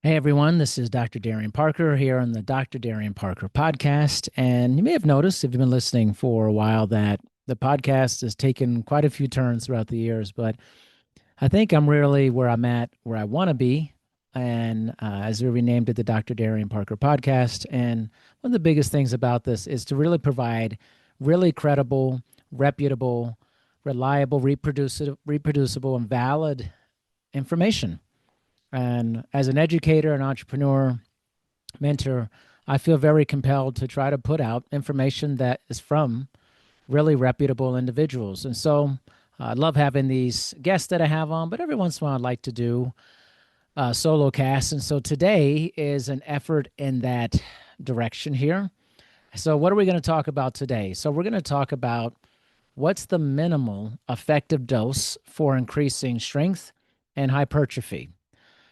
Hey everyone, this is Dr. Darian Parker here on the Dr. Darian Parker podcast. And you may have noticed, if you've been listening for a while, that the podcast has taken quite a few turns throughout the years, but I think I'm really where I'm at, where I want to be. And as we renamed it the Dr. Darian Parker podcast. And one of the biggest things about this is to really provide really credible, reputable, reliable, reproducible and valid information. And as an educator, an entrepreneur, mentor, I feel very compelled to try to put out information that is from really reputable individuals. And so I love having these guests that I have on, but every once in a while I'd like to do solo casts. And so today is an effort in that direction here. So, what are we going to talk about today? So, we're going to talk about what's the minimal effective dose for increasing strength and hypertrophy.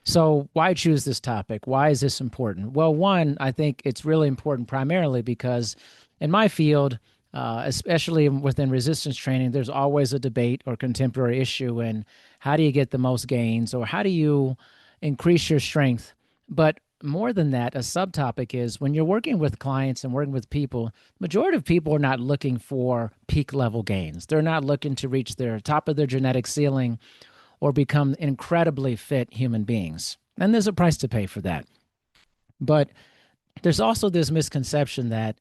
So, why choose this topic? Why is this important? Well, one, I think it's really important primarily because in my field, especially within resistance training, there's always a debate or contemporary issue in how do you get the most gains or how do you increase your strength. But more than that, a subtopic is when you're working with clients and working with people, majority of people are not looking for peak level gains. They're not looking to reach their top of their genetic ceiling or become incredibly fit human beings. And there's a price to pay for that. But there's also this misconception that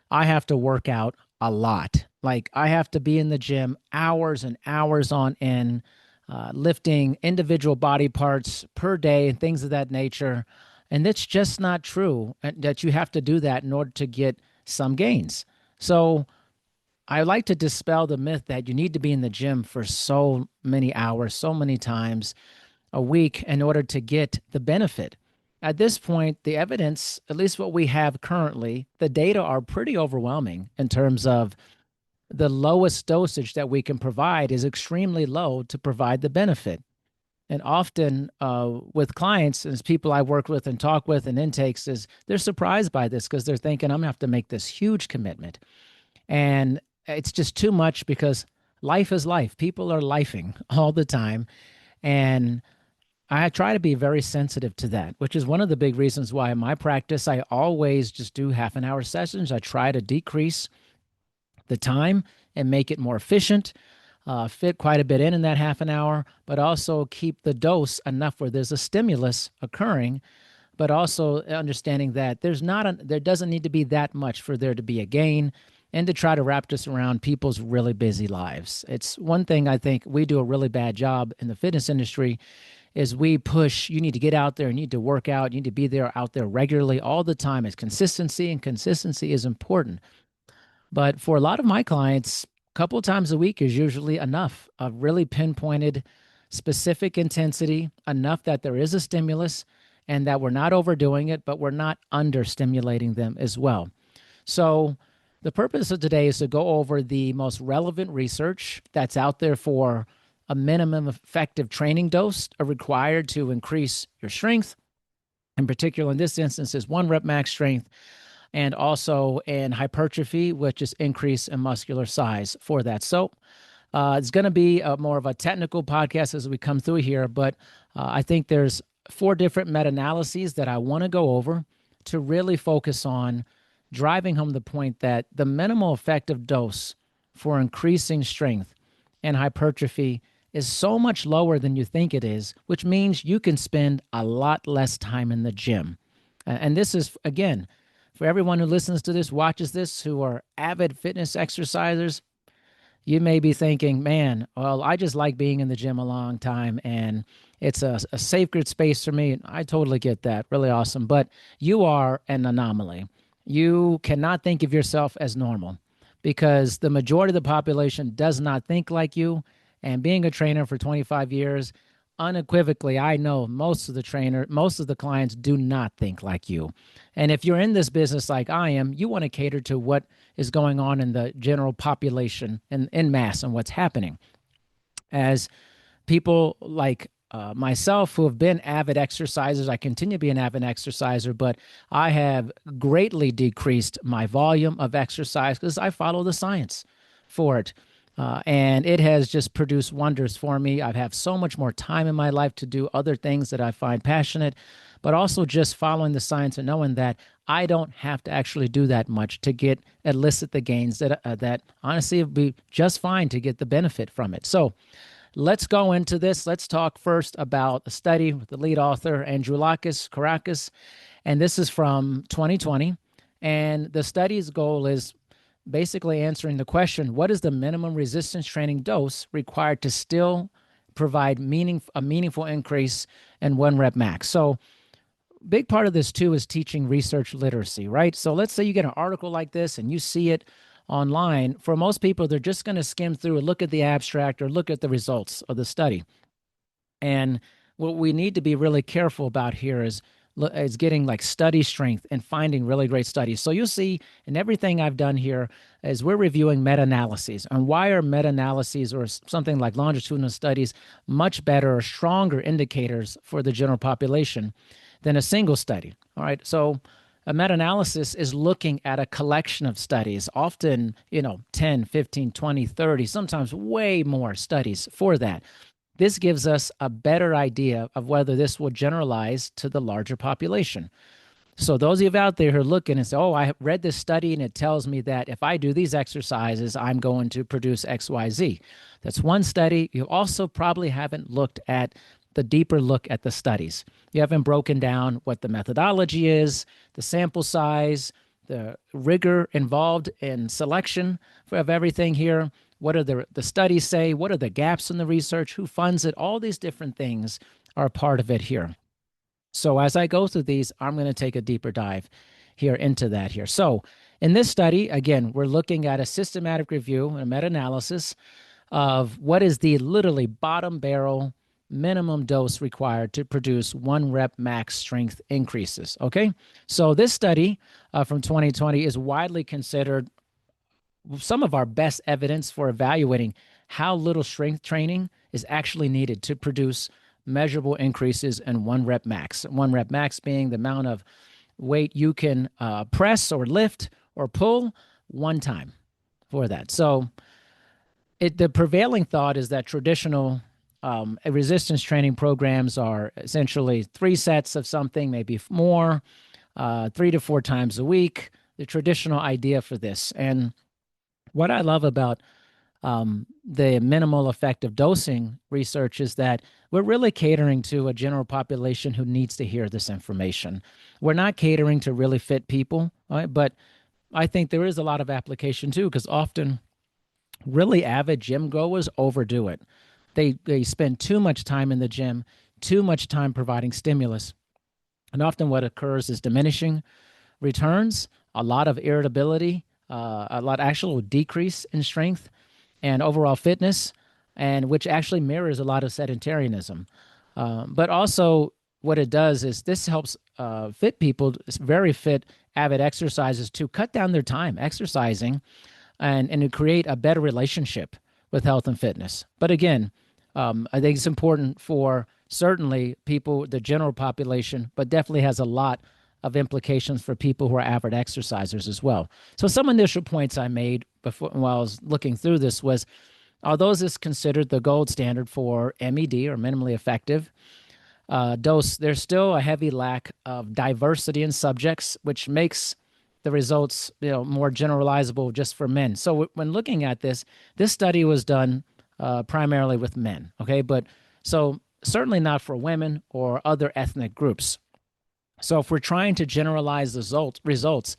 I have to work out a lot. Like I have to be in the gym hours and hours on end, lifting individual body parts per day and things of that nature. And it's just not true that you have to do that in order to get some gains. So I like to dispel the myth that you need to be in the gym for so many hours, so many times a week in order to get the benefit. At this point, the evidence, at least what we have currently, the data are pretty overwhelming in terms of the lowest dosage that we can provide is extremely low to provide the benefit. And often with clients, as people I work with and talk with and intakes, is they're surprised by this because they're thinking, I'm going to have to make this huge commitment. And it's just too much because life is life. People are lifing all the time. And I try to be very sensitive to that, which is one of the big reasons why in my practice, I always just do half an hour sessions. I try to decrease the time and make it more efficient, fit quite a bit in that half an hour, but also keep the dose enough where there's a stimulus occurring, but also understanding that there doesn't need to be that much for there to be a gain and to try to wrap this around people's really busy lives. It's one thing I think we do a really bad job in the fitness industry is we push you need to get out there, you need to work out, you need to be there out there regularly all the time. It's consistency, and consistency is important. But for a lot of my clients, a couple of times a week is usually enough of really pinpointed specific intensity, enough that there is a stimulus and that we're not overdoing it, but we're not understimulating them as well. So the purpose of today is to go over the most relevant research that's out there for a minimum effective training dose required to increase your strength. In particular, in this instance, is 1 rep max strength, and also in hypertrophy, which is increase in muscular size for that. So it's going to be more of a technical podcast as we come through here, but I think there's 4 different meta-analyses that I want to go over to really focus on driving home the point that the minimal effective dose for increasing strength and hypertrophy is so much lower than you think it is, which means you can spend a lot less time in the gym. And this is, again, for everyone who listens to this, watches this, who are avid fitness exercisers, you may be thinking, man, well, I just like being in the gym a long time and it's a sacred space for me. I totally get that. Really awesome. But you are an anomaly. You cannot think of yourself as normal because the majority of the population does not think like you. And being a trainer for 25 years, unequivocally, I know most of the clients do not think like you. And if you're in this business like I am, you want to cater to what is going on in the general population and in mass and what's happening. As people like myself who have been avid exercisers, I continue to be an avid exerciser, but I have greatly decreased my volume of exercise because I follow the science for it. And it has just produced wonders for me. I have so much more time in my life to do other things that I find passionate, but also just following the science and knowing that I don't have to actually do that much to get elicit the gains that honestly would be just fine to get the benefit from it. So let's go into this. Let's talk first about a study with the lead author, Androulakis Karakis, and this is from 2020. And the study's goal is basically answering the question, what is the minimum resistance training dose required to still provide a meaningful increase in one rep max? So big part of this too is teaching research literacy, right? So let's say you get an article like this and you see it online. For most people, they're just going to skim through and look at the abstract or look at the results of the study. And what we need to be really careful about here is getting like study strength and finding really great studies. So you'll see in everything I've done here is we're reviewing meta-analyses. And why are meta-analyses or something like longitudinal studies much better or stronger indicators for the general population than a single study? All right. So a meta-analysis is looking at a collection of studies, often, 10, 15, 20, 30, sometimes way more studies for that. This gives us a better idea of whether this will generalize to the larger population. So those of you out there who are looking and say, oh, I read this study and it tells me that if I do these exercises, I'm going to produce X, Y, Z. That's one study. You also probably haven't looked at the deeper look at the studies. You haven't broken down what the methodology is, the sample size, the rigor involved in selection of everything here. What do the studies say? What are the gaps in the research? Who funds it? All these different things are a part of it here. So as I go through these, I'm going to take a deeper dive here into that here. So in this study, again, we're looking at a systematic review and a meta-analysis of what is the literally bottom barrel minimum dose required to produce one rep max strength increases. Okay. So this study from 2020 is widely considered some of our best evidence for evaluating how little strength training is actually needed to produce measurable increases in one rep max. One rep max being the amount of weight you can press or lift or pull one time for that. So the prevailing thought is that traditional resistance training programs are essentially 3 sets of something, maybe more, 3 to 4 times a week, the traditional idea for this. And what I love about the minimal effective dosing research is that we're really catering to a general population who needs to hear this information. We're not catering to really fit people, right? But I think there is a lot of application too, because often really avid gym goers overdo it. They spend too much time in the gym, too much time providing stimulus. And often what occurs is diminishing returns, a lot of irritability, a lot actual decrease in strength and overall fitness, and which actually mirrors a lot of sedentarianism. But also what it does is this helps fit people, very fit avid exercises, to cut down their time exercising and to create a better relationship with health and fitness. But again, I think it's important for certainly people, the general population, but definitely has a lot of implications for people who are avid exercisers as well. So some initial points I made before while I was looking through this was, although this is considered the gold standard for MED or minimally effective dose, there's still a heavy lack of diversity in subjects, which makes the results more generalizable just for men. So when looking at this study was done primarily with men, okay? But so certainly not for women or other ethnic groups. So if we're trying to generalize the results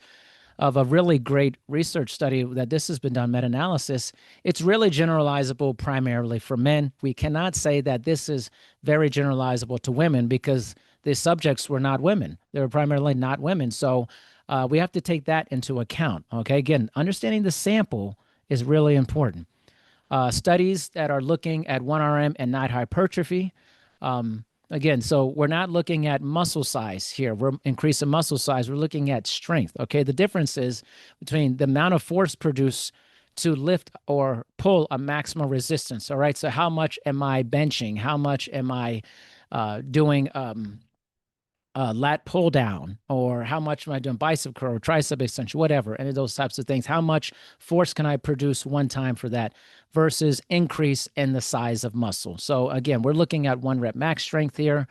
of a really great research study that this has been done, meta-analysis, it's really generalizable primarily for men. We cannot say that this is very generalizable to women because the subjects were not women. They were primarily not women. So we have to take that into account. Okay, again, understanding the sample is really important. Studies that are looking at 1RM and not hypertrophy. Again, so we're not looking at muscle size here. We're increasing muscle size. We're looking at strength. Okay, the difference is between the amount of force produced to lift or pull a maximal resistance. All right, so how much am I benching? How much am I doing lat pull down, or how much am I doing bicep curl, tricep extension, whatever, any of those types of things. How much force can I produce one time for that versus increase in the size of muscle? So again, we're looking at 1 rep max strength here.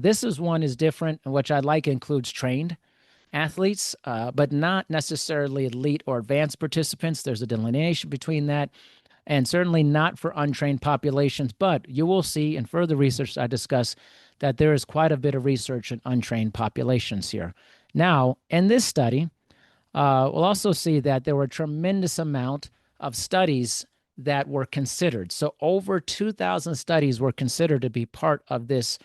This is one is different, which I like includes trained athletes, but not necessarily elite or advanced participants. There's a delineation between that, and certainly not for untrained populations. But you will see in further research I discuss that there is quite a bit of research in untrained populations here. Now, in this study, we'll also see that there were a tremendous amount of studies that were considered. So over 2,000 studies were considered to be part of this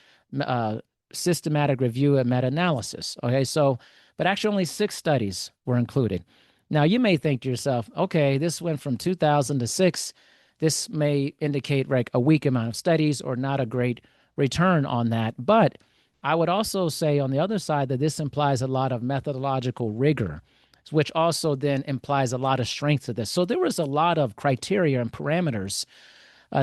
systematic review and meta-analysis. Okay, so, but actually only 6 studies were included. Now, you may think to yourself, okay, this went from 2,000 to 6. This may indicate like a weak amount of studies or not a great return on that. But I would also say on the other side that this implies a lot of methodological rigor, which also then implies a lot of strength to this. So there was a lot of criteria and parameters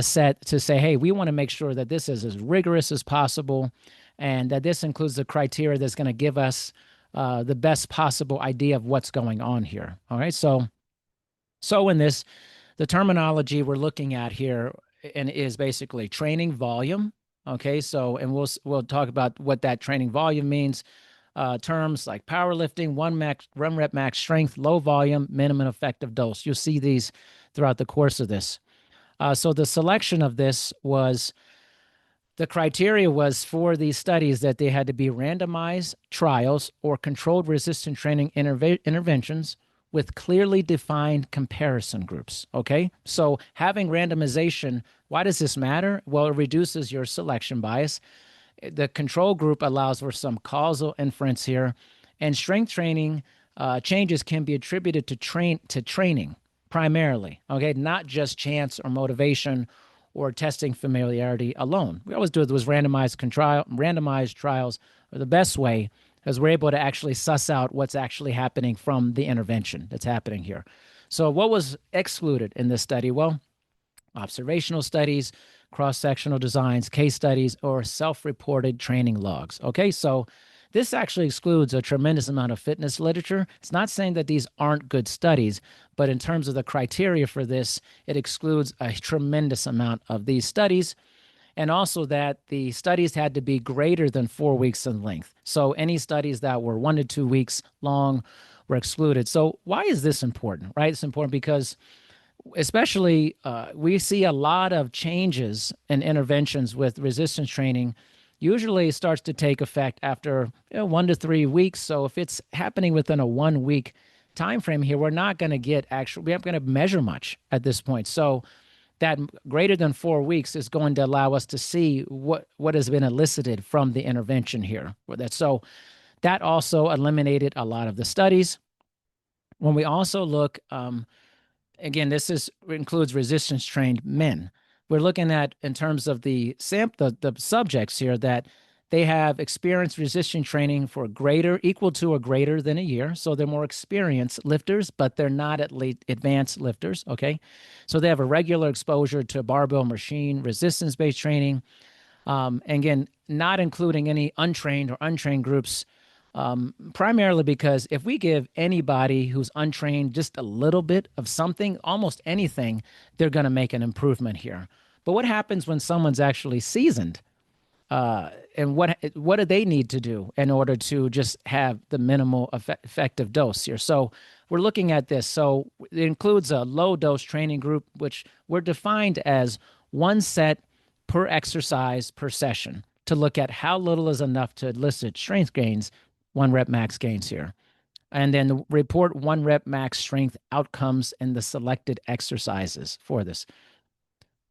set to say, hey, we want to make sure that this is as rigorous as possible, and that this includes the criteria that's going to give us the best possible idea of what's going on here. All right. So in this, the terminology we're looking at here and is basically training volume. Okay. So, and we'll talk about what that training volume means. Terms like powerlifting, 1 rep max strength, low volume, minimum effective dose. You'll see these throughout the course of this. So the selection of this was, the criteria was for these studies that they had to be randomized trials or controlled resistance training interventions with clearly defined comparison groups. Okay, so having randomization, why does this matter? Well, it reduces your selection bias. The control group allows for some causal inference here, and strength training changes can be attributed to training primarily. Okay, not just chance or motivation or testing familiarity alone. We always do it with randomized trials are the best way, because we're able to actually suss out what's actually happening from the intervention that's happening here. So what was excluded in this study? Well, observational studies, cross-sectional designs, case studies, or self-reported training logs. Okay, so this actually excludes a tremendous amount of fitness literature. It's not saying that these aren't good studies, but in terms of the criteria for this, it excludes a tremendous amount of these studies, and also that the studies had to be greater than 4 weeks in length. So any studies that were 1 to 2 weeks long were excluded. So why is this important, right? It's important because especially we see a lot of changes and interventions with resistance training. Usually it starts to take effect after 1 to 3 weeks. So if it's happening within a 1 week time frame here, we're not going to get we aren't going to measure much at this point. So that greater than 4 weeks is going to allow us to see what has been elicited from the intervention here. So that also eliminated a lot of the studies. When we also look, again, this includes resistance trained men. We're looking at, in terms of the subjects here, that they have experienced resistance training for equal to or greater than a year. So they're more experienced lifters, but they're not advanced lifters. Okay. So they have a regular exposure to barbell machine resistance-based training. Again, not including any untrained or untrained groups, primarily because if we give anybody who's untrained just a little bit of something, almost anything, they're going to make an improvement here. But what happens when someone's actually seasoned? And what do they need to do in order to just have the minimal effective dose here? So we're looking at this. So it includes a low dose training group, which were defined as 1 set per exercise per session, to look at how little is enough to elicit strength gains, 1 rep max gains here. And then report 1 rep max strength outcomes in the selected exercises for this.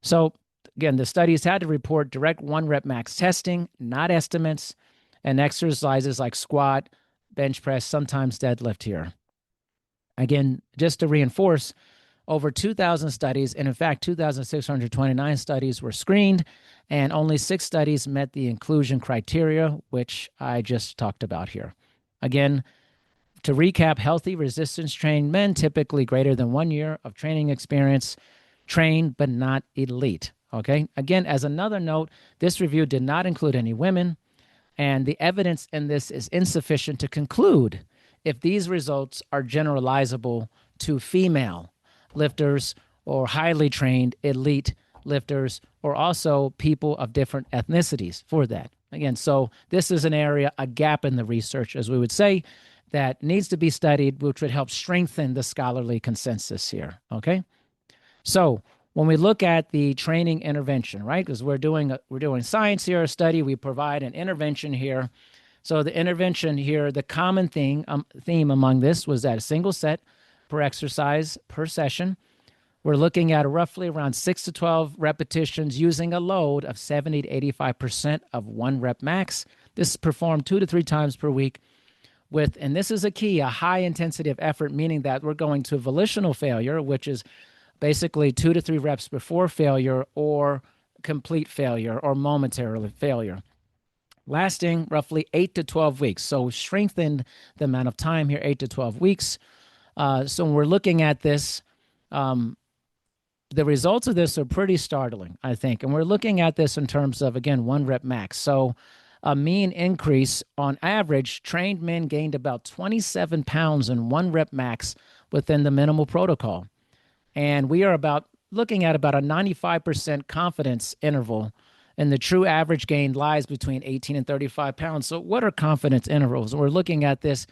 So again, the studies had to report direct 1 rep max testing, not estimates, and exercises like squat, bench press, sometimes deadlift here. Again, just to reinforce, over 2,000 studies, and in fact, 2,629 studies were screened, and only 6 studies met the inclusion criteria, which I just talked about here. Again, to recap, healthy resistance-trained men, typically greater than 1 year of training experience, trained but not elite. Okay. Again, as another note, this review did not include any women. And the evidence in this is insufficient to conclude if these results are generalizable to female lifters or highly trained elite lifters or also people of different ethnicities for that. Again, so this is an area, a gap in the research, as we would say, that needs to be studied, which would help strengthen the scholarly consensus here. Okay. So when we look at the training intervention, right, because we're doing science here, a study, we provide an intervention here. So the intervention here, the common theme among this was that a single set per exercise per session. We're looking at roughly around 6 to 12 repetitions using a load of 70 to 85% of 1 rep max. This is performed 2 to 3 times per week with, and this is a key, a high intensity of effort, meaning that we're going to volitional failure, which is basically 2 to 3 reps before failure or complete failure or momentarily failure, lasting roughly 8 to 12 weeks. So strengthened the amount of time here, 8 to 12 weeks. So when we're looking at this, the results of this are pretty startling, I think. And we're looking at this in terms of, again, 1 rep max. So a mean increase on average, trained men gained about 27 pounds in 1 rep max within the minimal protocol. And we are looking at about a 95% confidence interval. And the true average gain lies between 18 and 35 pounds. So what are confidence intervals? We're looking at this.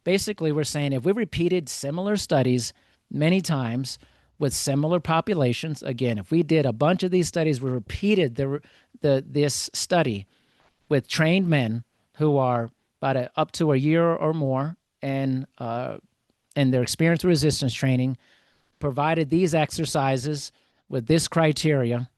Basically, we're saying if we repeated similar studies many times with similar populations, again, if we did a bunch of these studies, we repeated this study with trained men who are about up to a year or more and their experience with resistance training, provided these exercises with this criteria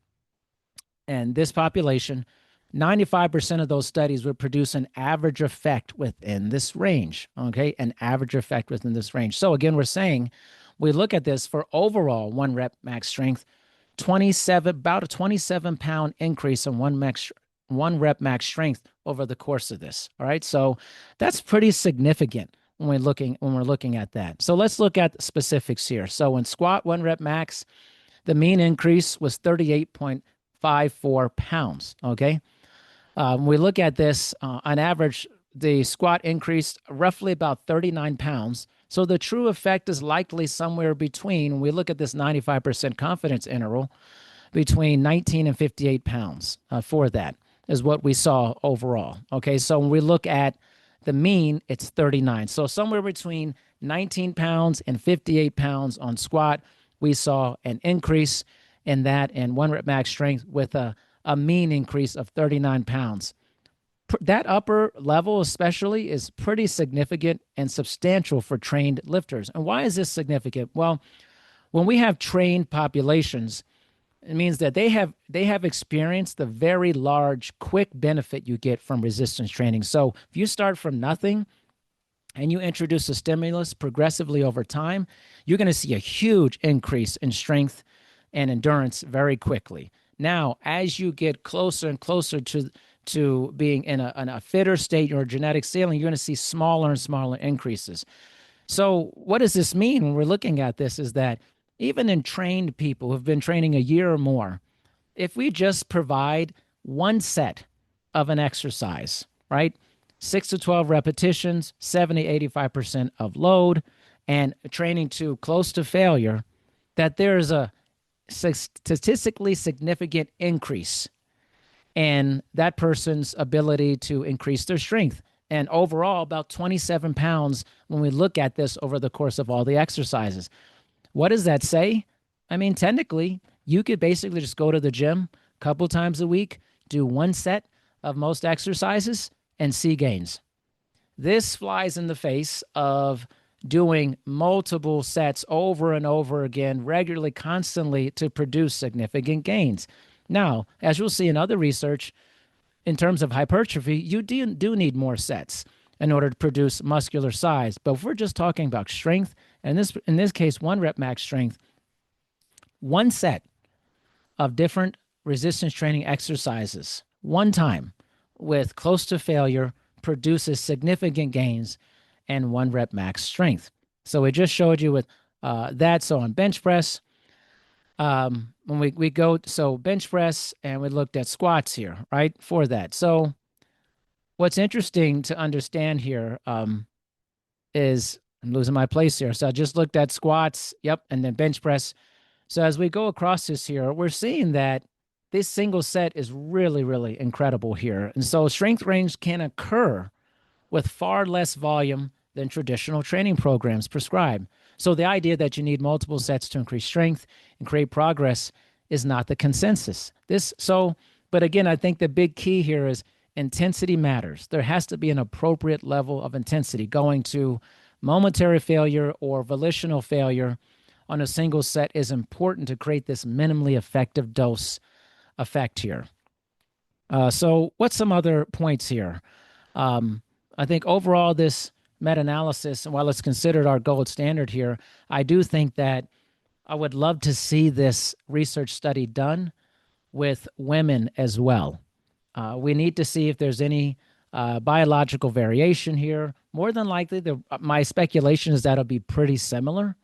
and this population, 95% of those studies would produce an average effect within this range, okay? An average effect within this range. So again, we're saying we look at this for overall 1 rep max strength, about a 27-pound increase in 1 rep max strength over the course of this, all right? So that's pretty significant when we're looking at that. So let's look at the specifics here. So in squat 1 rep max, the mean increase was 38.54 pounds, okay? When we look at this, on average, the squat increased roughly about 39 pounds. So the true effect is likely somewhere between, when we look at this 95% confidence interval, between 19 and 58 pounds for that is what we saw overall. Okay, so when we look at the mean, it's 39. So somewhere between 19 pounds and 58 pounds on squat, we saw an increase in that and 1 rep max strength with a mean increase of 39 pounds. That upper level especially is pretty significant and substantial for trained lifters. And why is this significant? Well, when we have trained populations, it means that they have experienced the very large, quick benefit you get from resistance training. So if you start from nothing and you introduce a stimulus progressively over time, you're going to see a huge increase in strength and endurance very quickly. Now, as you get closer and closer to being in a fitter state, your genetic ceiling, you're going to see smaller and smaller increases. So what does this mean when we're looking at this is that even in trained people who've been training a year or more, if we just provide 1 set of an exercise, right, 6 to 12 repetitions, 70, 85% of load, and training to close to failure, that there's a statistically significant increase in that person's ability to increase their strength. And overall, about 27 pounds when we look at this over the course of all the exercises. What does that say? I mean, technically, you could basically just go to the gym a couple times a week, do 1 set of most exercises, and see gains. This flies in the face of doing multiple sets over and over again, regularly, constantly, to produce significant gains. Now, as you'll see in other research, in terms of hypertrophy, you do need more sets in order to produce muscular size. But if we're just talking about strength, and in this case, 1 rep max strength, 1 set of different resistance training exercises, 1 time with close to failure produces significant gains and 1 rep max strength. So we just showed you with that. So on bench press, when we go, so bench press, and we looked at squats here, right, for that. So what's interesting to understand here is I'm losing my place here. So I just looked at squats, yep, and then bench press. So as we go across this here, we're seeing that this single set is really, really incredible here. And so strength range can occur with far less volume than traditional training programs prescribe. So the idea that you need multiple sets to increase strength and create progress is not the consensus. But again, I think the big key here is intensity matters. There has to be an appropriate level of intensity. Going to momentary failure or volitional failure on a single set is important to create this minimally effective dose effect here. So what's some other points here? I think overall this meta-analysis, while it's considered our gold standard here, I do think that I would love to see this research study done with women as well. We need to see if there's any biological variation here. More than likely, my speculation is that it'll be pretty similar.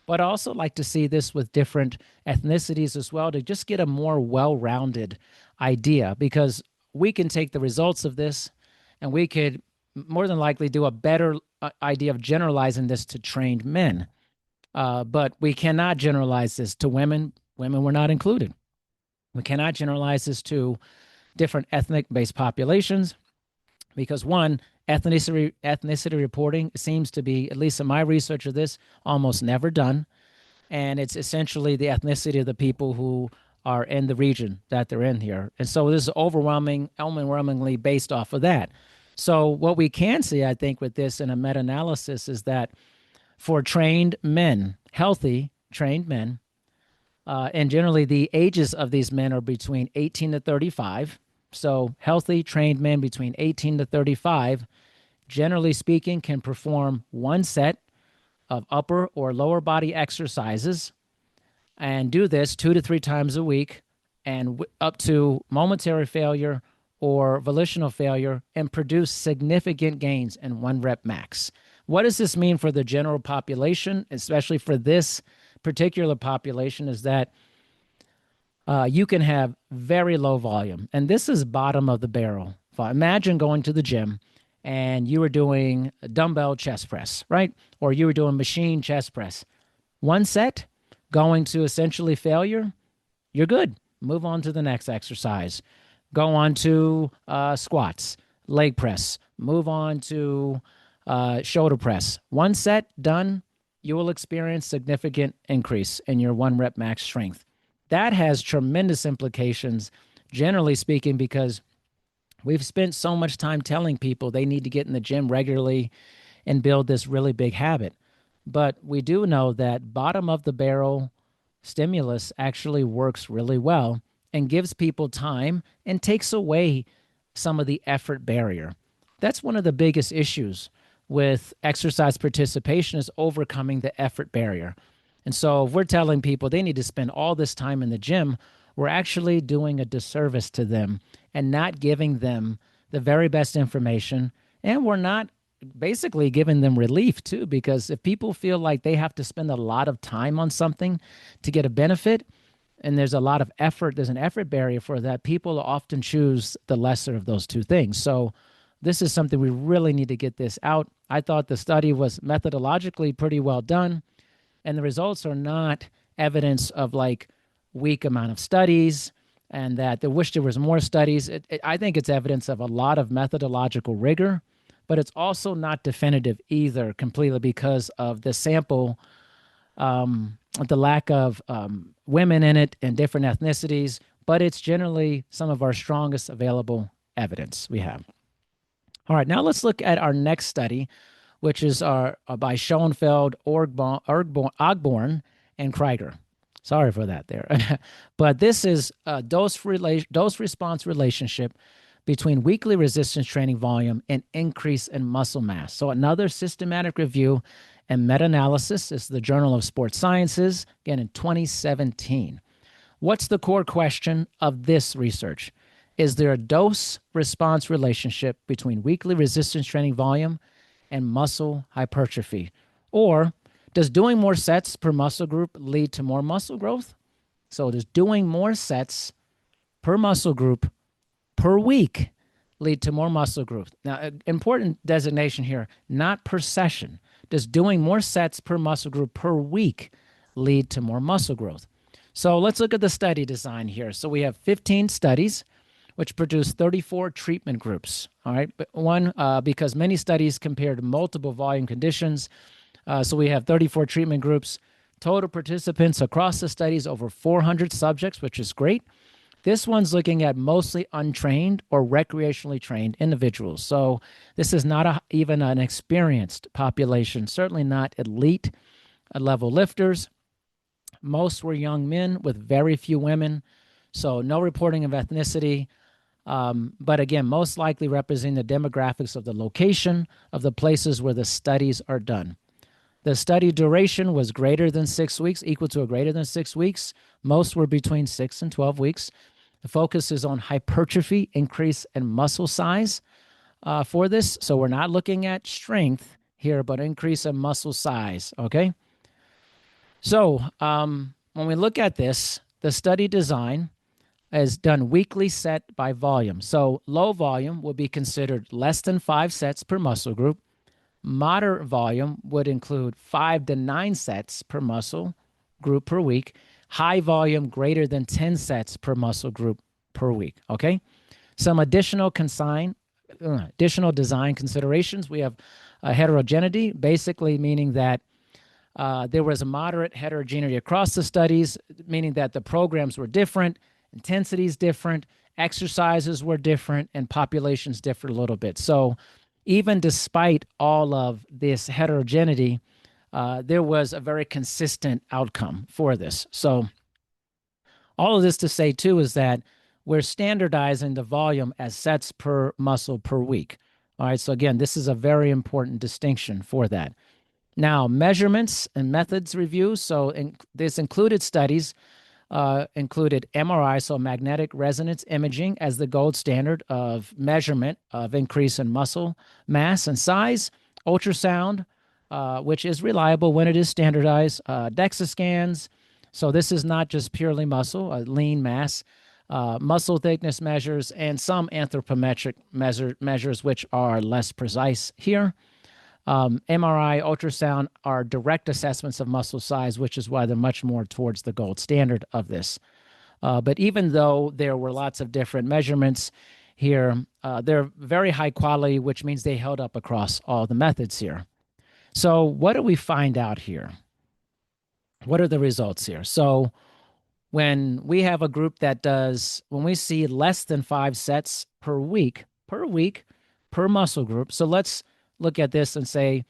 But I also like to see this with different ethnicities as well to just get a more well-rounded idea, because we can take the results of this and we could more than likely do a better idea of generalizing this to trained men. But we cannot generalize this to women. Women were not included. We cannot generalize this to different ethnic-based populations because, one, ethnicity reporting seems to be, at least in my research of this, almost never done. And it's essentially the ethnicity of the people who are in the region that they're in here. And so this is overwhelmingly based off of that. So what we can see, I think, with this in a meta-analysis is that for trained men, healthy trained men, and generally the ages of these men are between 18 to 35. So healthy trained men between 18 to 35, generally speaking, can perform one set of upper or lower body exercises and do this 2 to 3 times a week and up to momentary failure or volitional failure and produce significant gains in 1 rep max. What does this mean for the general population, especially for this particular population, is that you can have very low volume. And this is bottom of the barrel. Imagine going to the gym and you were doing a dumbbell chest press, right? Or you were doing machine chest press. One set, going to essentially failure, you're good. Move on to the next exercise. Go on to squats, leg press. Move on to shoulder press. One set, done, you will experience significant increase in your 1 rep max strength. That has tremendous implications, generally speaking, because we've spent so much time telling people they need to get in the gym regularly and build this really big habit. But we do know that bottom of the barrel stimulus actually works really well and gives people time and takes away some of the effort barrier. That's one of the biggest issues with exercise participation, is overcoming the effort barrier. And so if we're telling people they need to spend all this time in the gym, we're actually doing a disservice to them and not giving them the very best information. And we're not basically giving them relief too, because if people feel like they have to spend a lot of time on something to get a benefit, and there's a lot of effort, there's an effort barrier for that, people often choose the lesser of those two things. So this is something we really need to get this out. I thought the study was methodologically pretty well done, and the results are not evidence of like weak amount of studies and that they wish there was more studies. I think it's evidence of a lot of methodological rigor, but it's also not definitive either completely because of the sample, the lack of women in it and different ethnicities, but it's generally some of our strongest available evidence we have. All right, now let's look at our next study, which is by Schoenfeld, Ogborn, and Krieger. Sorry for that there. But this is a dose-response relationship between weekly resistance training volume and increase in muscle mass. So another systematic review and meta-analysis. Is the Journal of Sports Sciences, again in 2017. What's the core question of this research? Is there a dose-response relationship between weekly resistance training volume and muscle hypertrophy? Or does doing more sets per muscle group lead to more muscle growth? So does doing more sets per muscle group per week lead to more muscle growth. Now, important designation here, not per session. Does doing more sets per muscle group per week lead to more muscle growth? So let's look at the study design here. So we have 15 studies, which produced 34 treatment groups. All right, but because many studies compared multiple volume conditions. So we have 34 treatment groups. Total participants across the studies over 400 subjects, which is great. This one's looking at mostly untrained or recreationally trained individuals. So this is not even an experienced population, certainly not elite level lifters. Most were young men with very few women. So no reporting of ethnicity. But again, most likely representing the demographics of the location of the places where the studies are done. The study duration was greater than 6 weeks, equal to or greater than 6 weeks. Most were between 6 and 12 weeks. The focus is on hypertrophy, increase in muscle size for this. So we're not looking at strength here, but increase in muscle size, okay? So when we look at this, the study design is done weekly set by volume. So low volume will be considered less than 5 sets per muscle group. Moderate volume would include 5 to 9 sets per muscle group per week. High volume, greater than 10 sets per muscle group per week, okay? Some additional design considerations. We have heterogeneity, basically meaning that there was a moderate heterogeneity across the studies, meaning that the programs were different, intensities different, exercises were different, and populations differed a little bit. So even despite all of this heterogeneity, there was a very consistent outcome for this. So all of this to say, too, is that we're standardizing the volume as sets per muscle per week. All right, so again, this is a very important distinction for that. Now, measurements and methods review. So this included studies, included MRI, so magnetic resonance imaging, as the gold standard of measurement of increase in muscle mass and size, ultrasound, which is reliable when it is standardized, DEXA scans. So this is not just purely muscle, lean mass, muscle thickness measures, and some anthropometric measures, which are less precise here. MRI, ultrasound are direct assessments of muscle size, which is why they're much more towards the gold standard of this. But even though there were lots of different measurements here, they're very high quality, which means they held up across all the methods here. So what do we find out here? What are the results here? So when we have a group that when we see less than 5 sets per week, per muscle group. So let's look at this and say,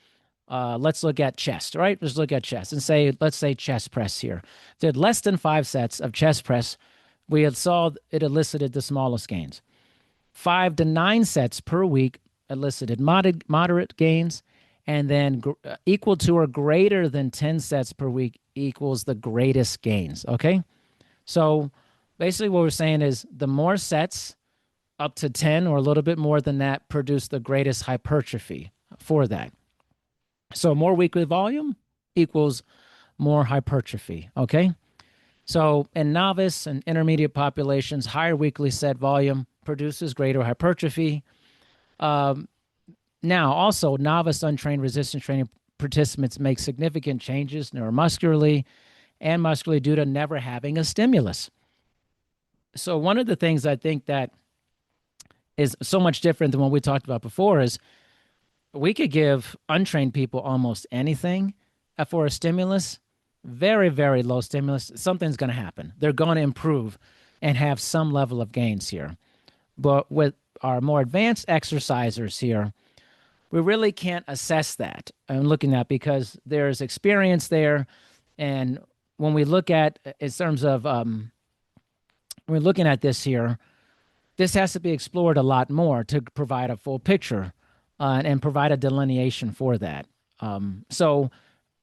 let's look at chest, right? Let's look at chest and say, let's say chest press here. Did less than 5 sets of chest press, we had saw it elicited the smallest gains. 5 to 9 sets per week elicited moderate gains, and then equal to or greater than 10 sets per week equals the greatest gains, okay? So basically what we're saying is the more sets, up to 10 or a little bit more than that, produce the greatest hypertrophy for that. So more weekly volume equals more hypertrophy, okay? So in novice and intermediate populations, higher weekly set volume produces greater hypertrophy. Now, also, novice untrained resistance training participants make significant changes neuromuscularly and muscularly due to never having a stimulus. So one of the things I think that is so much different than what we talked about before is we could give untrained people almost anything for a stimulus, very, very low stimulus. Something's going to happen. They're going to improve and have some level of gains here. But with our more advanced exercisers here, we really can't assess that. I'm looking at because there's experience there. And when we look at, in terms of, when we're looking at this here, this has to be explored a lot more to provide a full picture and provide a delineation for that. So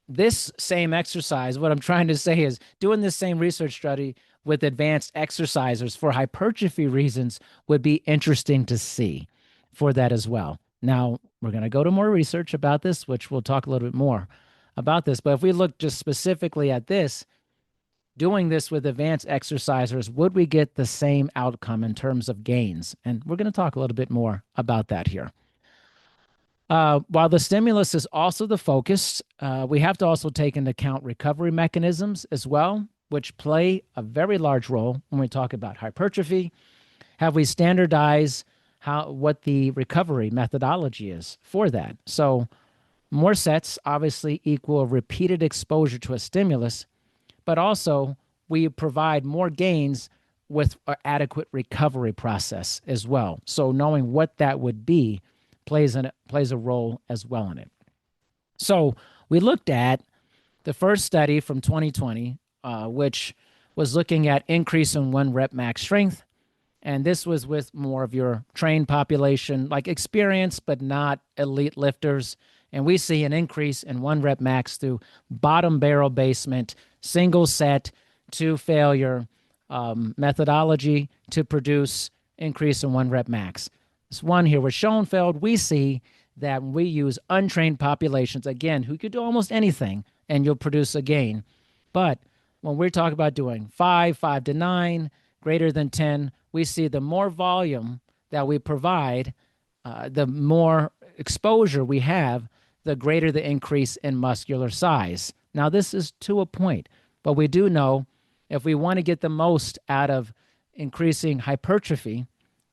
this same exercise, what I'm trying to say is doing this same research study with advanced exercisers for hypertrophy reasons would be interesting to see for that as well. Now, we're going to go to more research about this, which we'll talk a little bit more about this. But if we look just specifically at this, doing this with advanced exercisers, would we get the same outcome in terms of gains? And we're going to talk a little bit more about that here. While the stimulus is also the focus, we have to also take into account recovery mechanisms as well, which play a very large role when we talk about hypertrophy. Have we standardized what the recovery methodology is for that? So more sets obviously equal repeated exposure to a stimulus, but also we provide more gains with an adequate recovery process as well. So knowing what that would be plays a role as well in it. So we looked at the first study from 2020, which was looking at increase in 1 rep max strength. And this was with more of your trained population, like experienced but not elite lifters. And we see an increase in 1 rep max through bottom barrel basement, single set to failure methodology to produce increase in 1 rep max. This one here with Schoenfeld, we see that when we use untrained populations, again, who could do almost anything, and you'll produce a gain. But when we're talking about doing 5 to 9, greater than 10, we see the more volume that we provide, the more exposure we have, the greater the increase in muscular size. Now, this is to a point, but we do know if we want to get the most out of increasing hypertrophy,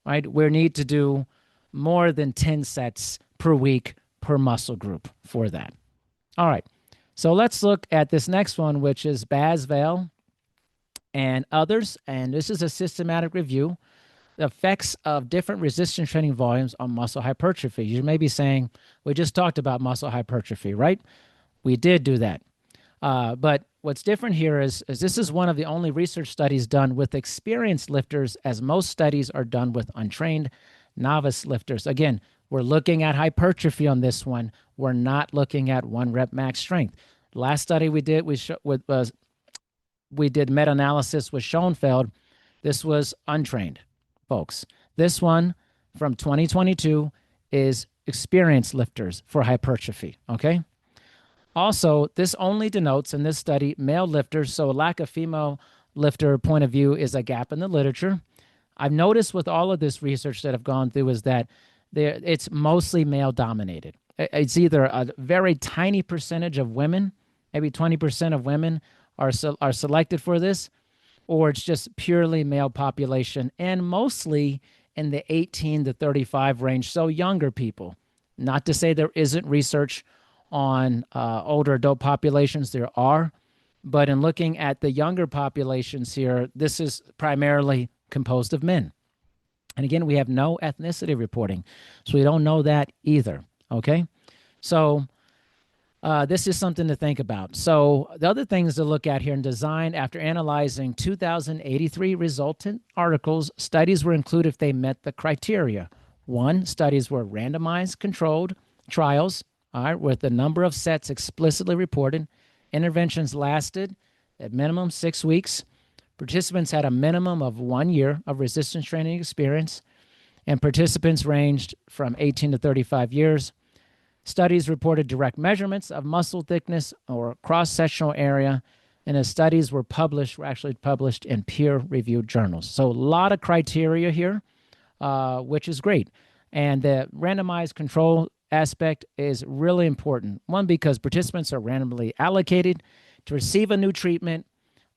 right, we need to do more than 10 sets per week per muscle group for that. All right, so let's look at this next one, which is Basvale and others, and this is a systematic review. The effects of different resistance training volumes on muscle hypertrophy. You may be saying, we just talked about muscle hypertrophy, right? We did do that. But what's different here is this is one of the only research studies done with experienced lifters, as most studies are done with untrained novice lifters. Again, we're looking at hypertrophy on this one. We're not looking at 1 rep max strength. Last study we did, we did meta-analysis with Schoenfeld. This was untrained, folks. This one from 2022 is experienced lifters for hypertrophy, okay? Also, this only denotes in this study male lifters, so a lack of female lifter point of view is a gap in the literature. I've noticed with all of this research that I've gone through is that it's mostly male dominated. It's either a very tiny percentage of women, maybe 20% of women are selected for this, or it's just purely male population, and mostly in the 18 to 35 range, so younger people. Not to say there isn't research on older adult populations, there are, but in looking at the younger populations here, this is primarily composed of men. And again, we have no ethnicity reporting, so we don't know that either, okay? So this is something to think about. So the other things to look at here in design, after analyzing 2,083 resultant articles, studies were included if they met the criteria. 1, studies were randomized controlled trials, all right, with the number of sets explicitly reported. Interventions lasted at minimum 6 weeks. Participants had a minimum of 1 year of resistance training experience, and participants ranged from 18 to 35 years. Studies reported direct measurements of muscle thickness or cross-sectional area, and the studies were actually published in peer-reviewed journals. So a lot of criteria here, which is great. And the randomized control aspect is really important. One, because participants are randomly allocated to receive a new treatment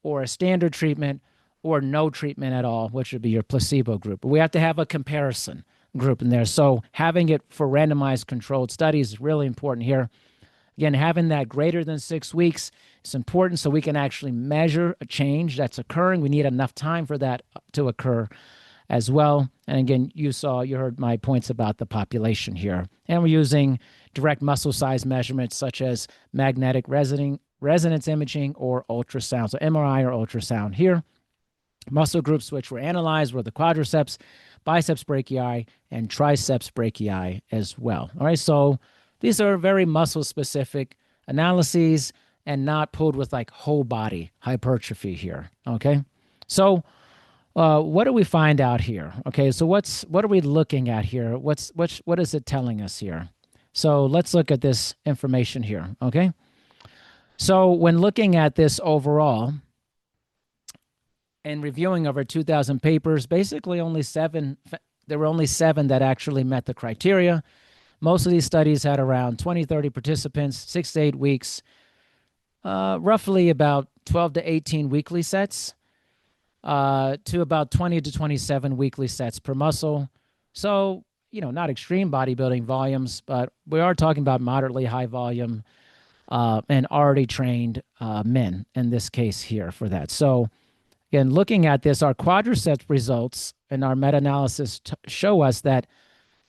or a standard treatment or no treatment at all, which would be your placebo group. But we have to have a comparison group in there. So having it for randomized controlled studies is really important here. Again, having that greater than 6 weeks is important so we can actually measure a change that's occurring. We need enough time for that to occur as well. And again, you heard my points about the population here. And we're using direct muscle size measurements such as magnetic resonance imaging or ultrasound. So MRI or ultrasound here. Muscle groups which were analyzed were the quadriceps, biceps brachii, and triceps brachii as well. All right, so these are very muscle-specific analyses and not pulled with like whole body hypertrophy here, okay? So what do we find out here? Okay, so what are we looking at here? What is it telling us here? So let's look at this information here, okay? So when looking at this overall, in reviewing over 2,000 papers, basically there were only 7 that actually met the criteria. Most of these studies had around 20, 30 participants, 6 to 8 weeks, roughly about 12 to 18 weekly sets, to about 20 to 27 weekly sets per muscle. So, not extreme bodybuilding volumes, but we are talking about moderately high volume and already trained men in this case here for that. So, again, looking at this, our quadriceps results and our meta-analysis show us that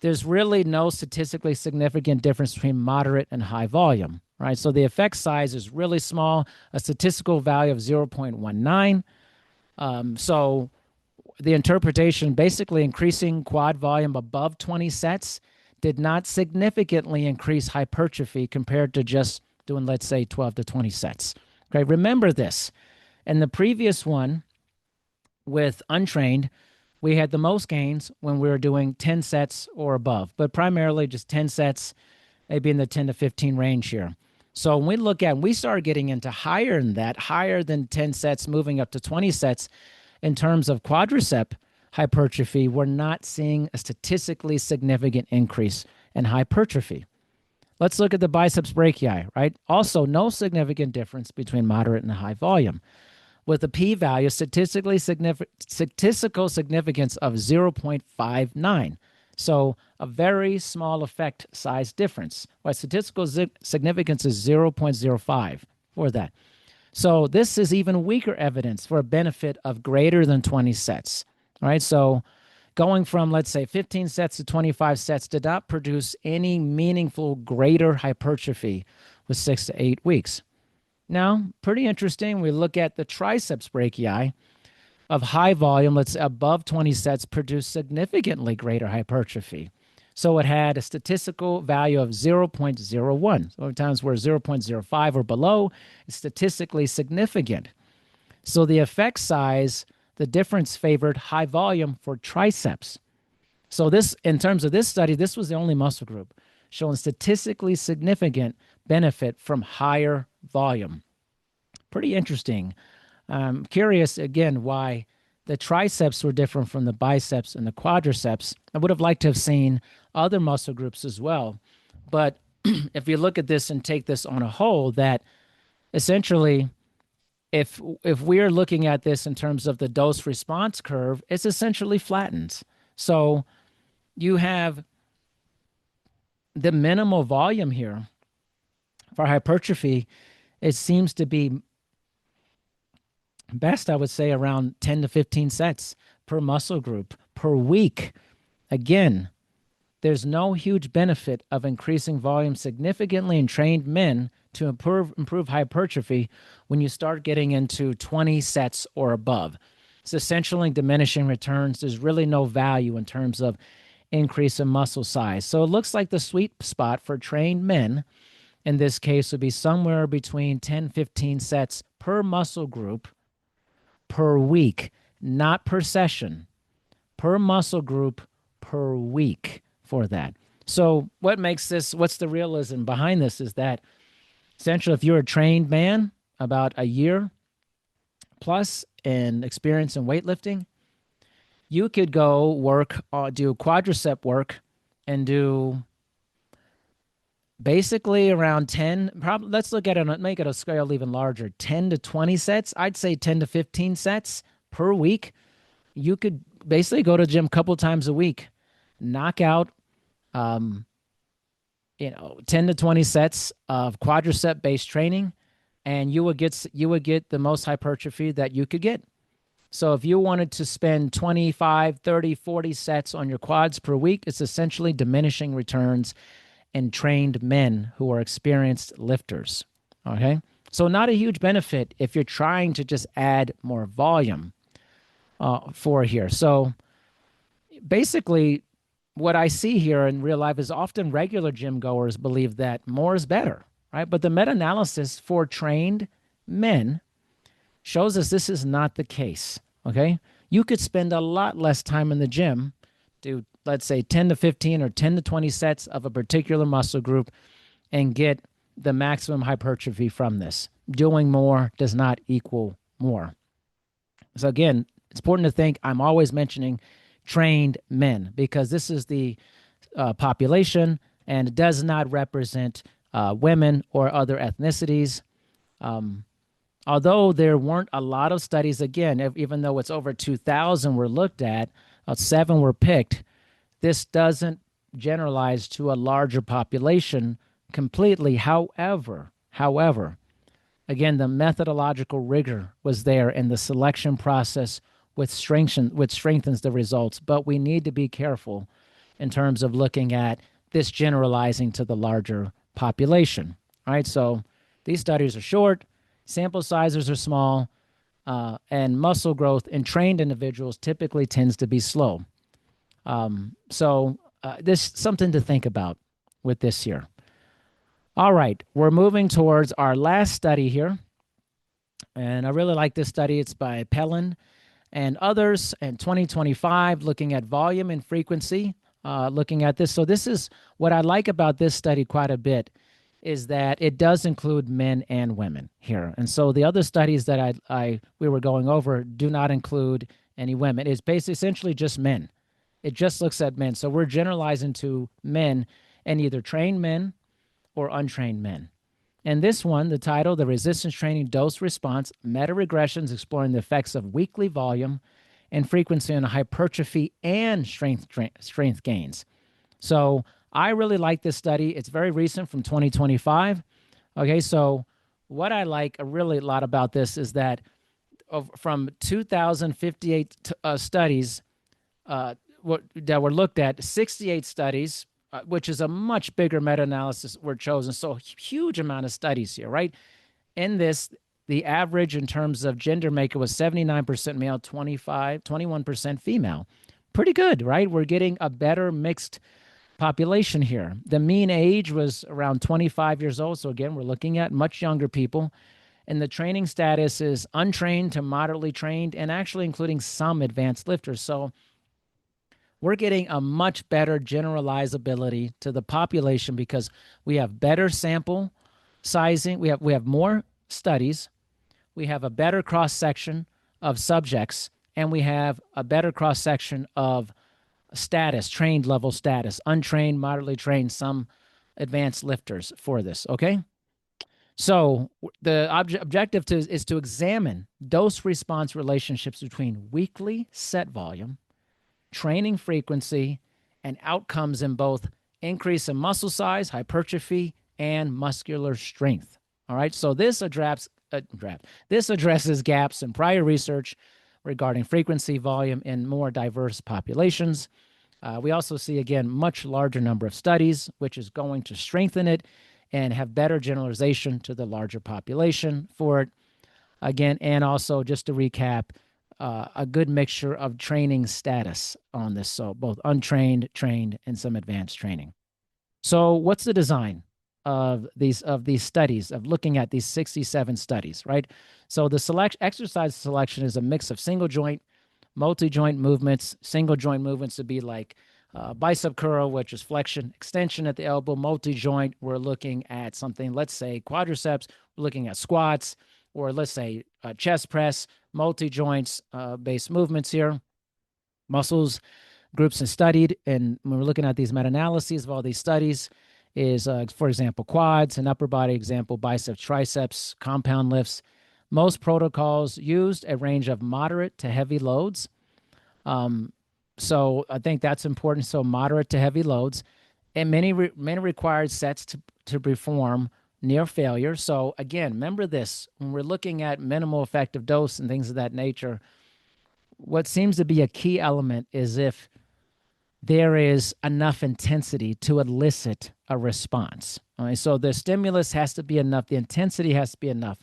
there's really no statistically significant difference between moderate and high volume, right? So the effect size is really small, a statistical value of 0.19. So the interpretation, basically increasing quad volume above 20 sets, did not significantly increase hypertrophy compared to just doing, let's say, 12 to 20 sets. Okay, remember this. In the previous one with untrained, we had the most gains when we were doing 10 sets or above, but primarily just 10 sets, maybe in the 10 to 15 range here. So when we start getting into higher than that, higher than 10 sets, moving up to 20 sets in terms of quadricep hypertrophy, we're not seeing a statistically significant increase in hypertrophy. Let's look at the biceps brachii, right? Also, no significant difference between moderate and high volume, with a p-value statistical significance of 0.59. So a very small effect size difference. Right? Statistical significance is 0.05 for that. So this is even weaker evidence for a benefit of greater than 20 sets. All right, so going from, let's say, 15 sets to 25 sets did not produce any meaningful greater hypertrophy with 6 to 8 weeks. Now, pretty interesting, we look at the triceps brachii of high volume, let's say above 20 sets, produced significantly greater hypertrophy. So it had a statistical value of 0.01. So times where 0.05 or below is statistically significant. So the effect size, the difference favored high volume for triceps. So this, in terms of this study, this was the only muscle group showing statistically significant benefit from higher volume. Pretty interesting. I'm curious, again, why the triceps were different from the biceps and the quadriceps. I would have liked to have seen other muscle groups as well. But if you look at this and take this on a whole, that essentially, if we're looking at this in terms of the dose response curve, it's essentially flattened. So you have the minimal volume here for hypertrophy. It seems to be best, I would say, around 10 to 15 sets per muscle group per week. Again, there's no huge benefit of increasing volume significantly in trained men to improve hypertrophy when you start getting into 20 sets or above. It's essentially diminishing returns. There's really no value in terms of increase in muscle size. So it looks like the sweet spot for trained men in this case would be somewhere between 10, 15 sets per muscle group per week, not per session, per muscle group per week for that. So what makes this, what's the realism behind this is that essentially if you're a trained man, about a year plus in experience in weightlifting, you could go work, do quadricep work and do basically around 10, probably, let's look at it, make it a scale even larger, 10 to 20 sets. I'd say 10 to 15 sets per week. You could basically go to the gym a couple times a week, knock out, 10 to 20 sets of quadricep-based training, and you would get the most hypertrophy that you could get. So if you wanted to spend 25, 30, 40 sets on your quads per week, it's essentially diminishing returns in trained men who are experienced lifters, okay? So not a huge benefit if you're trying to just add more volume for here. So basically what I see here in real life is often regular gym goers believe that more is better, right? But the meta-analysis for trained men shows us this is not the case, okay? You could spend a lot less time in the gym, do, let's say, 10 to 15 or 10 to 20 sets of a particular muscle group and get the maximum hypertrophy from this. Doing more does not equal more. So again, it's important to think I'm always mentioning trained men because this is the population and does not represent women or other ethnicities. Although there weren't a lot of studies, again, even though it's over 2,000 were looked at, 7 were picked, this doesn't generalize to a larger population completely. However, again, the methodological rigor was there in the selection process, which strengthens the results. But we need to be careful in terms of looking at this generalizing to the larger population. All right, so these studies are short, sample sizes are small, and muscle growth in trained individuals typically tends to be slow. This is something to think about with this here. All right, we're moving towards our last study here. And I really like this study. It's by Pellin and others in 2025, looking at volume and frequency, looking at this. So this is what I like about this study quite a bit is that it does include men and women here. And so the other studies that we were going over do not include any women. It's basically essentially just men. It just looks at men. So we're generalizing to men and either trained men or untrained men. And this one, the title, The Resistance Training Dose Response, Meta-Regressions Exploring the Effects of Weekly Volume and Frequency on Hypertrophy and Strength Gains. So I really like this study. It's very recent from 2025. Okay, so what I like really a lot about this is that from 2,058 studies that were looked at, 68 studies, which is a much bigger meta-analysis, were chosen. So huge amount of studies here, right? In this, the average in terms of gender makeup was 79% male, 21% female. Pretty good, right? We're getting a better mixed population here. The mean age was around 25 years old. So again, we're looking at much younger people. And the training status is untrained to moderately trained and actually including some advanced lifters. So we're getting a much better generalizability to the population because we have better sample sizing. We have more studies. We have a better cross-section of subjects, and we have a better cross-section of status, trained level status, untrained, moderately trained, some advanced lifters for this, okay? So the objective is to examine dose-response relationships between weekly set volume, training frequency, and outcomes in both increase in muscle size, hypertrophy, and muscular strength. All right, so this addresses gaps in prior research regarding frequency volume in more diverse populations. We also see, again, much larger number of studies, which is going to strengthen it and have better generalization to the larger population for it. Again, and also just to recap, a good mixture of training status on this. So both untrained, trained, and some advanced training. So what's the design of these studies, of looking at these 67 studies, right? So the exercise selection is a mix of single joint, multi-joint movements. Single joint movements would be like bicep curl, which is flexion, extension at the elbow. Multi-joint, we're looking at something, let's say quadriceps, we're looking at squats, or let's say chest press, multi-joints based movements here. Muscles groups and studied, and when we're looking at these meta-analyses of all these studies is, for example, quads and upper body example, biceps, triceps, compound lifts. Most protocols used a range of moderate to heavy loads. So I think that's important. So moderate to heavy loads, and many required sets to perform near failure. So again, remember this, when we're looking at minimal effective dose and things of that nature, what seems to be a key element is if there is enough intensity to elicit a response. All right, so the stimulus has to be enough, the intensity has to be enough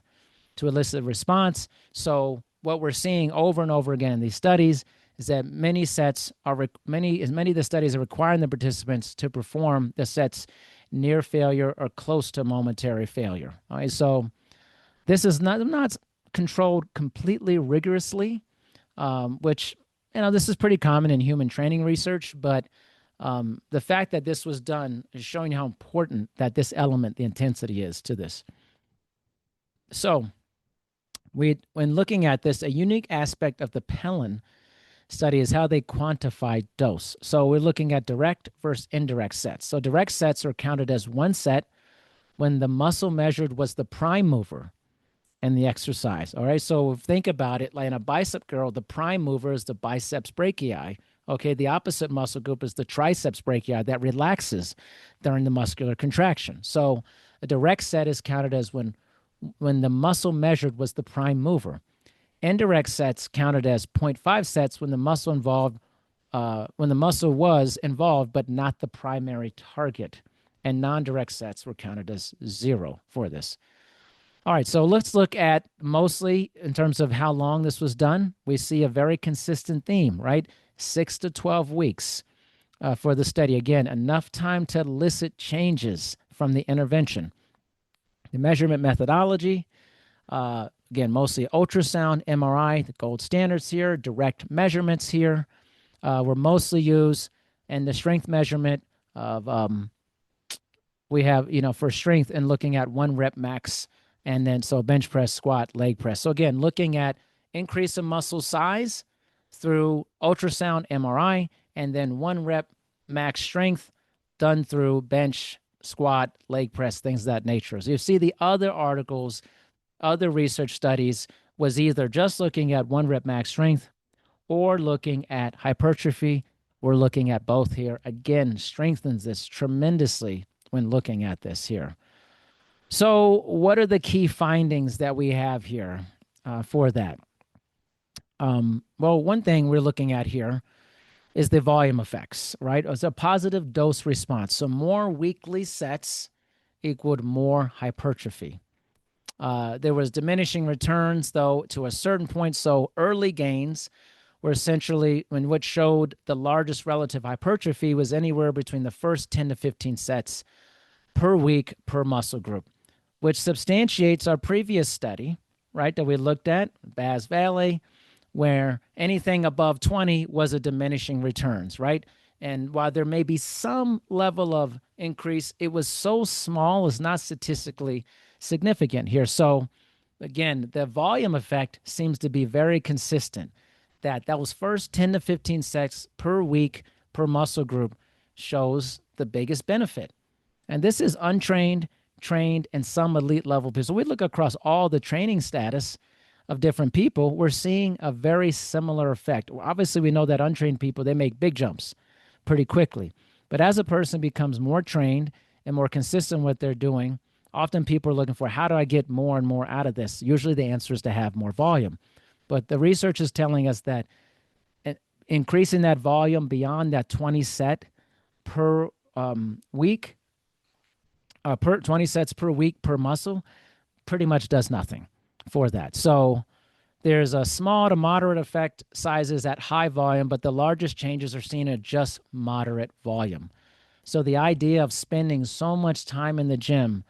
to elicit a response. So what we're seeing over and over again in these studies is that many of the studies are requiring the participants to perform the sets near failure or close to momentary failure. All right, so this is not controlled completely rigorously, which, this is pretty common in human training research, but the fact that this was done is showing how important that this element, the intensity, is to this. So When looking at this, a unique aspect of the Pelin study is how they quantify dose. So we're looking at direct versus indirect sets. So direct sets are counted as one set when the muscle measured was the prime mover in the exercise. All right. So think about it like in a bicep curl, the prime mover is the biceps brachii. Okay. The opposite muscle group is the triceps brachii that relaxes during the muscular contraction. So a direct set is counted as when the muscle measured was the prime mover. Indirect sets counted as 0.5 sets when the muscle was involved, but not the primary target. And non-direct sets were counted as 0 for this. All right, so let's look at mostly in terms of how long this was done. We see a very consistent theme, right? 6 to 12 weeks for the study. Again, enough time to elicit changes from the intervention. The measurement methodology, again, mostly ultrasound, MRI, the gold standards here, direct measurements here were mostly used, and the strength measurement of we have, for strength and looking at 1 rep max, and then so bench press, squat, leg press. So again, looking at increase in muscle size through ultrasound, MRI, and then 1 rep max strength done through bench, squat, leg press, things of that nature. So you see the other articles, other research studies was either just looking at 1 rep max strength or looking at hypertrophy. We're looking at both here. Again, strengthens this tremendously when looking at this here. So what are the key findings that we have here for that? Well, one thing we're looking at here is the volume effects, right? It's a positive dose response. So more weekly sets equaled more hypertrophy. There was diminishing returns, though, to a certain point. So early gains were essentially, when what showed the largest relative hypertrophy was anywhere between the first 10 to 15 sets per week per muscle group, which substantiates our previous study, right, that we looked at, Baz Valley, where anything above 20 was a diminishing returns, right? And while there may be some level of increase, it was so small as not statistically significant here. So again, the volume effect seems to be very consistent, that those first 10 to 15 sets per week per muscle group shows the biggest benefit. And this is untrained, trained, and some elite level people. So we look across all the training status of different people, we're seeing a very similar effect. Obviously, we know that untrained people, they make big jumps pretty quickly. But as a person becomes more trained and more consistent with what they're doing, often people are looking for, how do I get more and more out of this? Usually the answer is to have more volume. But the research is telling us that increasing that volume beyond that 20 set per week, per 20 sets per week per muscle, pretty much does nothing for that. So there's a small to moderate effect sizes at high volume, but the largest changes are seen at just moderate volume. So the idea of spending so much time in the gym,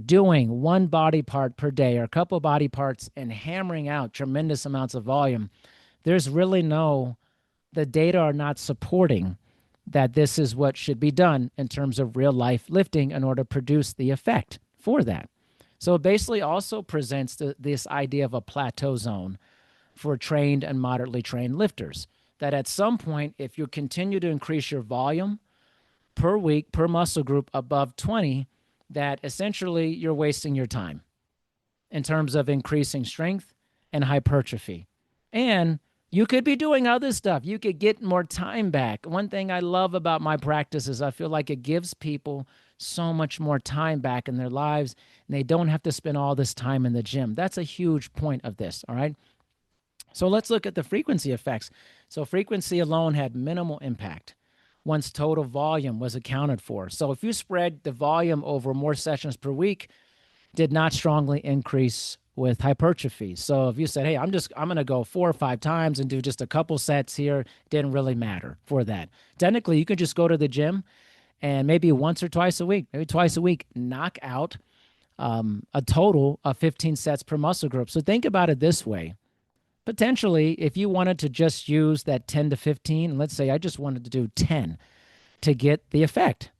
doing one body part per day or a couple body parts and hammering out tremendous amounts of volume, there's really the data are not supporting that this is what should be done in terms of real life lifting in order to produce the effect for that. So it basically also presents this idea of a plateau zone for trained and moderately trained lifters, that at some point, if you continue to increase your volume per week, per muscle group above 20, that essentially you're wasting your time in terms of increasing strength and hypertrophy. And you could be doing other stuff. You could get more time back. One thing I love about my practice is I feel like it gives people so much more time back in their lives, and they don't have to spend all this time in the gym. That's a huge point of this, all right? So let's look at the frequency effects. So frequency alone had minimal impact once total volume was accounted for. So if you spread the volume over more sessions per week, did not strongly increase with hypertrophy. So if you said, hey, I'm going to go 4 or 5 times and do just a couple sets here, didn't really matter for that. Technically, you could just go to the gym and maybe once or twice a week, maybe twice a week, knock out a total of 15 sets per muscle group. So think about it this way. Potentially, if you wanted to just use that 10 to 15, and let's say I just wanted to do 10 to get the effect,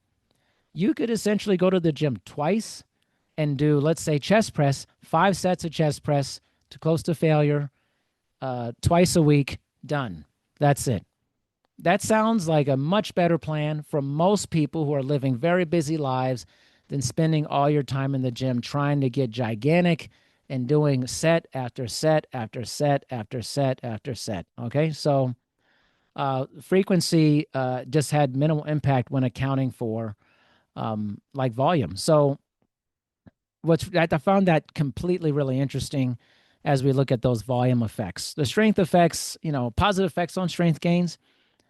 you could essentially go to the gym twice and do, let's say, chest press, 5 sets of chest press to close to failure, twice a week, done. That's it. That sounds like a much better plan for most people who are living very busy lives than spending all your time in the gym trying to get gigantic and doing set after set after set after set after set. Okay, so frequency just had minimal impact when accounting for like volume. So I found that completely really interesting as we look at those volume effects. The strength effects, positive effects on strength gains.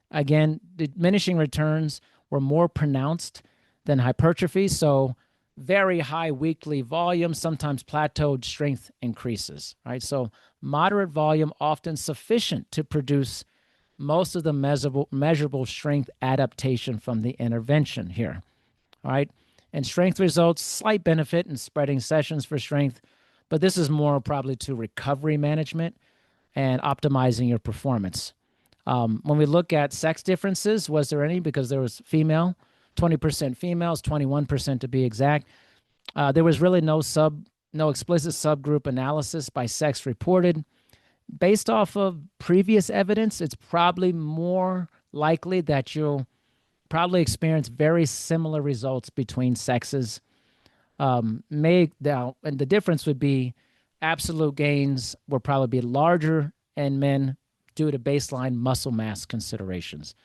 Again, diminishing returns were more pronounced than hypertrophy. So very high weekly volume, sometimes plateaued strength increases, right? So moderate volume, often sufficient to produce most of the measurable strength adaptation from the intervention here, all right? And strength results, slight benefit in spreading sessions for strength, but this is more probably to recovery management and optimizing your performance. When we look at sex differences, was there any? Because there was female, 20% females, 21% to be exact. There was really no explicit subgroup analysis by sex reported. Based off of previous evidence, it's probably more likely that you'll probably experience very similar results between sexes. And the difference would be absolute gains will probably be larger in men due to baseline muscle mass considerations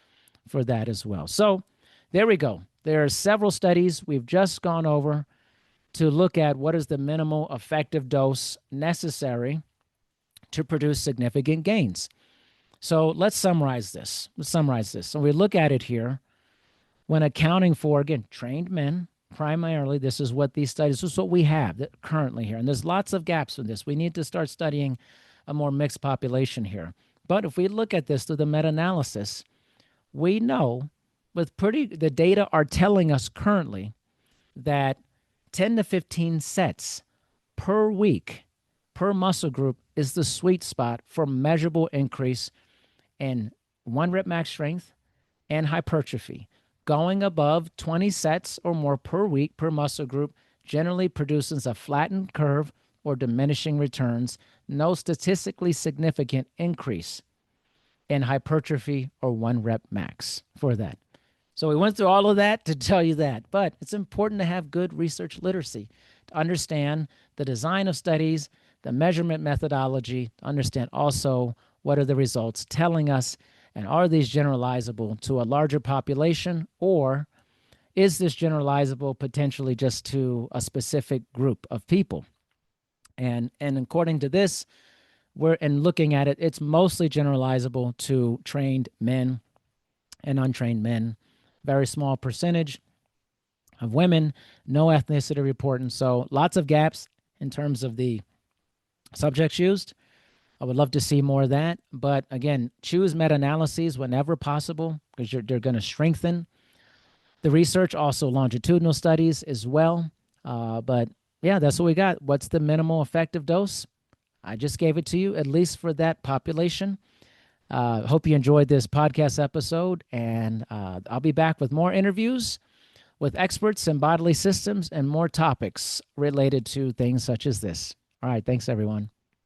for that as well. So there we go. There are several studies we've just gone over to look at what is the minimal effective dose necessary to produce significant gains. So let's summarize this. So we look at it here. When accounting for, again, trained men, primarily, this is what we have currently here. And there's lots of gaps in this. We need to start studying a more mixed population here. But if we look at this through the meta-analysis, we know the data are telling us currently that 10 to 15 sets per week, per muscle group, is the sweet spot for measurable increase in 1 rep max strength and hypertrophy. Going above 20 sets or more per week per muscle group generally produces a flattened curve or diminishing returns, no statistically significant increase in hypertrophy or 1 rep max for that. So we went through all of that to tell you that, but it's important to have good research literacy, to understand the design of studies, the measurement methodology, to understand also what are the results telling us, and are these generalizable to a larger population, or is this generalizable potentially just to a specific group of people? And according to this, looking at it, it's mostly generalizable to trained men and untrained men. Very small percentage of women, no ethnicity reporting. So lots of gaps in terms of the subjects used. I would love to see more of that. But again, choose meta-analyses whenever possible because they're going to strengthen the research. Also longitudinal studies as well. But yeah, that's what we got. What's the minimal effective dose? I just gave it to you, at least for that population. Hope you enjoyed this podcast episode, and I'll be back with more interviews with experts in bodily systems and more topics related to things such as this. All right, thanks, everyone.